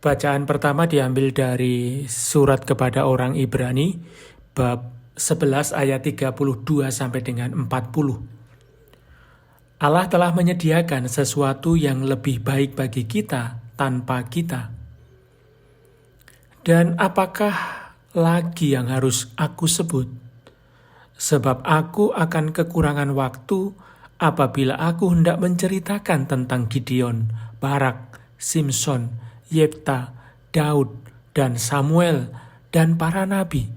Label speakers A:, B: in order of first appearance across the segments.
A: Bacaan pertama diambil dari surat kepada orang Ibrani, bab 11 ayat 32 sampai dengan 40. Allah telah menyediakan sesuatu yang lebih baik bagi kita tanpa kita. Dan apakah lagi yang harus aku sebut? Sebab aku akan kekurangan waktu apabila aku hendak menceritakan tentang Gideon, Barak, Simson, Yefta, Daud, dan Samuel, dan para nabi,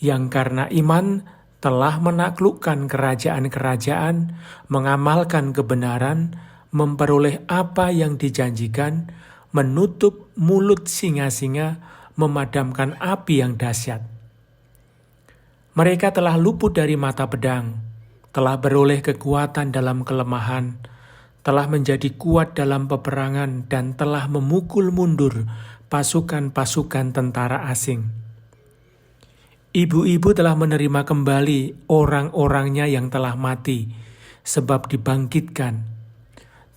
A: yang karena iman telah menaklukkan kerajaan-kerajaan, mengamalkan kebenaran, memperoleh apa yang dijanjikan, menutup mulut singa-singa, memadamkan api yang dahsyat. Mereka telah luput dari mata pedang, telah beroleh kekuatan dalam kelemahan, telah menjadi kuat dalam peperangan, dan telah memukul mundur pasukan-pasukan tentara asing. Ibu-ibu telah menerima kembali orang-orangnya yang telah mati, sebab dibangkitkan.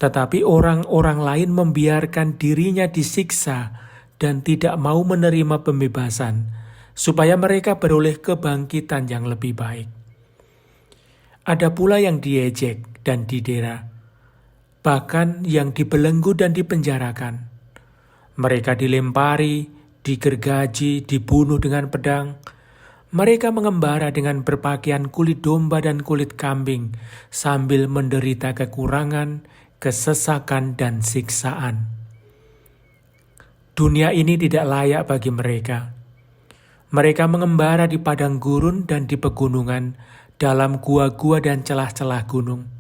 A: Tetapi orang-orang lain membiarkan dirinya disiksa dan tidak mau menerima pembebasan, supaya mereka beroleh kebangkitan yang lebih baik. Ada pula yang diejek dan didera, bahkan yang dibelenggu dan dipenjarakan. Mereka dilempari, digergaji, dibunuh dengan pedang. Mereka mengembara dengan berpakaian kulit domba dan kulit kambing, sambil menderita kekurangan, kesesakan, dan siksaan. Dunia ini tidak layak bagi mereka. Mereka mengembara di padang gurun dan di pegunungan, dalam gua-gua dan celah-celah gunung.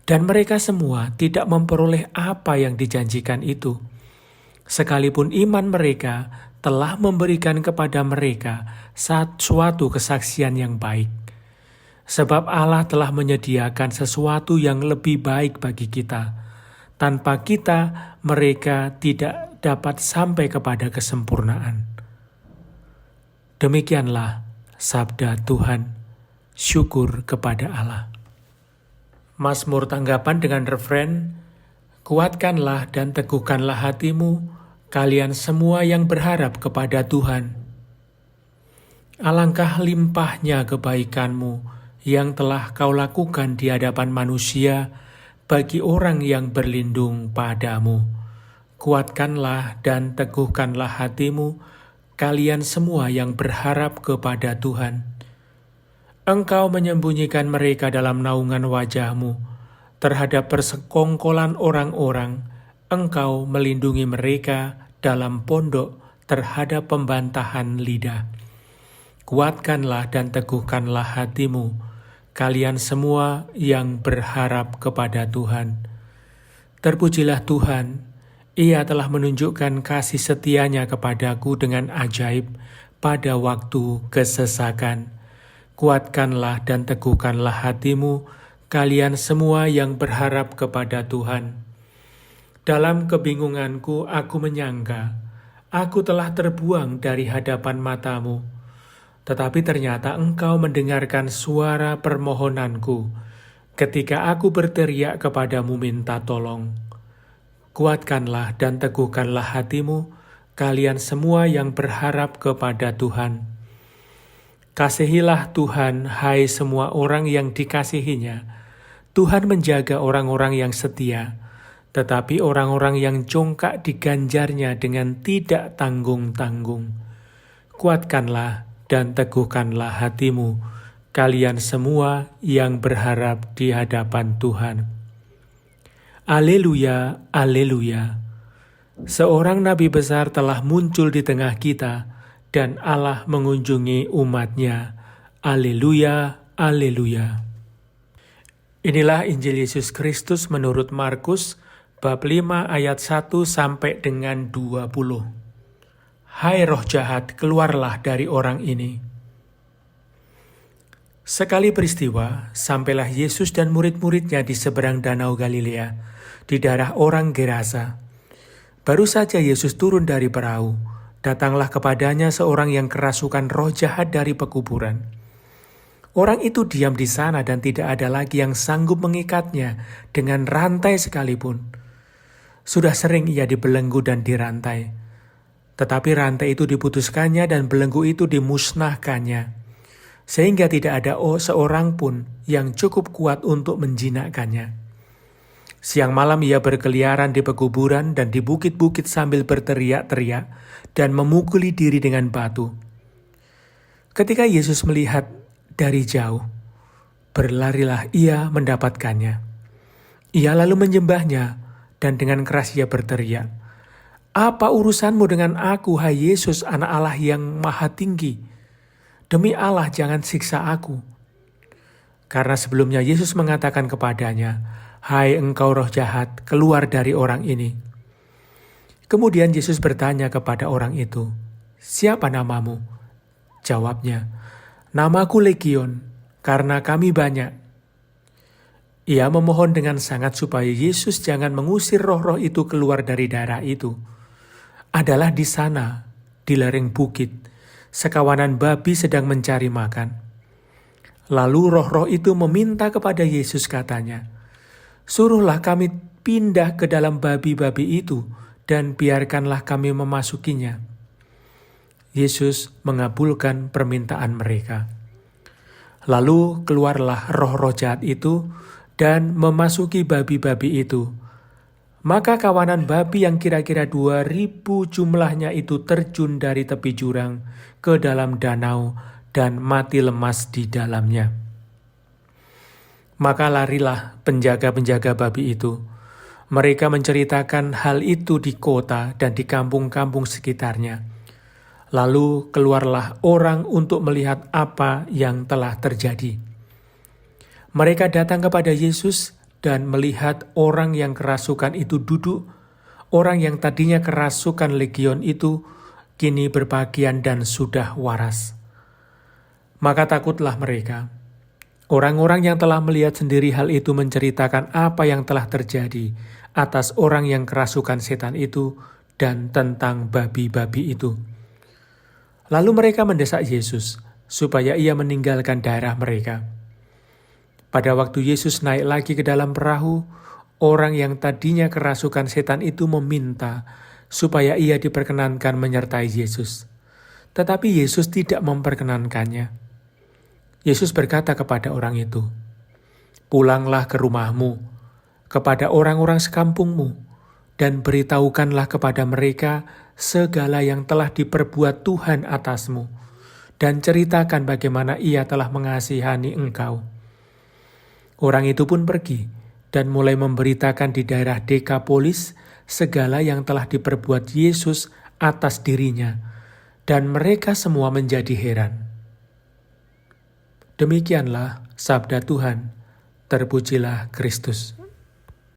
A: Dan mereka semua tidak memperoleh apa yang dijanjikan itu, sekalipun iman mereka telah memberikan kepada mereka suatu kesaksian yang baik. Sebab Allah telah menyediakan sesuatu yang lebih baik bagi kita. Tanpa kita, mereka tidak dapat sampai kepada kesempurnaan. Demikianlah sabda Tuhan. Syukur kepada Allah. Mazmur tanggapan dengan refren, kuatkanlah dan teguhkanlah hatimu, kalian semua yang berharap kepada Tuhan. Alangkah limpahnya kebaikanmu yang telah kau lakukan di hadapan manusia bagi orang yang berlindung padamu. Kuatkanlah dan teguhkanlah hatimu, kalian semua yang berharap kepada Tuhan. Engkau menyembunyikan mereka dalam naungan wajah-Mu. Terhadap persekongkolan orang-orang, Engkau melindungi mereka dalam pondok terhadap pembantahan lidah. Kuatkanlah dan teguhkanlah hatimu, kalian semua yang berharap kepada Tuhan. Terpujilah Tuhan, Ia telah menunjukkan kasih setia-Nya kepadaku dengan ajaib pada waktu kesesakan. Kuatkanlah dan teguhkanlah hatimu, kalian semua yang berharap kepada Tuhan. Dalam kebingunganku aku menyangka, aku telah terbuang dari hadapan matamu. Tetapi ternyata Engkau mendengarkan suara permohonanku, ketika aku berteriak kepadamu minta tolong. Kuatkanlah dan teguhkanlah hatimu, kalian semua yang berharap kepada Tuhan. Kasihilah Tuhan, hai semua orang yang dikasihinya. Tuhan menjaga orang-orang yang setia, tetapi orang-orang yang congkak diganjarnya dengan tidak tanggung-tanggung. Kuatkanlah dan teguhkanlah hatimu, kalian semua yang berharap di hadapan Tuhan. Alleluia, alleluia. Seorang nabi besar telah muncul di tengah kita, dan Allah mengunjungi umat-Nya. Alleluia, alleluia. Inilah Injil Yesus Kristus menurut Markus, bab 5 ayat 1 sampai dengan 20. Hai roh jahat, keluarlah dari orang ini. Sekali peristiwa, sampailah Yesus dan murid-murid-Nya di seberang danau Galilea, di daerah orang Gerasa. Baru saja Yesus turun dari perahu, datanglah kepadanya seorang yang kerasukan roh jahat dari pekuburan. Orang itu diam di sana dan tidak ada lagi yang sanggup mengikatnya dengan rantai sekalipun. Sudah sering ia dibelenggu dan dirantai, Tetapi rantai itu diputuskannya dan belenggu itu dimusnahkannya, sehingga tidak ada seorang pun yang cukup kuat untuk menjinakkannya. Siang malam ia berkeliaran di pekuburan dan di bukit-bukit sambil berteriak-teriak dan memukuli diri dengan batu. Ketika Yesus melihat dari jauh, berlarilah ia mendapatkannya. Ia lalu menyembahnya dan dengan keras ia berteriak, "Apa urusanmu dengan aku, hai Yesus, Anak Allah yang Maha Tinggi? Demi Allah, jangan siksa aku." Karena sebelumnya Yesus mengatakan kepadanya, "Hai engkau roh jahat, keluar dari orang ini." Kemudian Yesus bertanya kepada orang itu, "Siapa namamu?" Jawabnya, "Namaku Legion, karena kami banyak." Ia memohon dengan sangat supaya Yesus jangan mengusir roh-roh itu keluar dari daerah itu. Adalah di sana, di lereng bukit, sekawanan babi sedang mencari makan. Lalu roh-roh itu meminta kepada Yesus, katanya, "Suruhlah kami pindah ke dalam babi-babi itu dan biarkanlah kami memasukinya." Yesus mengabulkan permintaan mereka. Lalu keluarlah roh-roh jahat itu dan memasuki babi-babi itu. Maka kawanan babi yang kira-kira 2.000 jumlahnya itu terjun dari tepi jurang ke dalam danau dan mati lemas di dalamnya. Maka larilah penjaga-penjaga babi itu. Mereka menceritakan hal itu di kota dan di kampung-kampung sekitarnya. Lalu keluarlah orang untuk melihat apa yang telah terjadi. Mereka datang kepada Yesus dan melihat orang yang kerasukan itu duduk. Orang yang tadinya kerasukan legion itu kini berpakaian dan sudah waras. Maka takutlah mereka. Orang-orang yang telah melihat sendiri hal itu menceritakan apa yang telah terjadi atas orang yang kerasukan setan itu dan tentang babi-babi itu. Lalu mereka mendesak Yesus supaya ia meninggalkan daerah mereka. Pada waktu Yesus naik lagi ke dalam perahu, orang yang tadinya kerasukan setan itu meminta supaya ia diperkenankan menyertai Yesus. Tetapi Yesus tidak memperkenankannya. Yesus berkata kepada orang itu, "Pulanglah ke rumahmu, kepada orang-orang sekampungmu, dan beritahukanlah kepada mereka segala yang telah diperbuat Tuhan atasmu, dan ceritakan bagaimana ia telah mengasihani engkau." Orang itu pun pergi dan mulai memberitakan di daerah Dekapolis segala yang telah diperbuat Yesus atas dirinya, dan mereka semua menjadi heran. Demikianlah sabda Tuhan, terpujilah Kristus.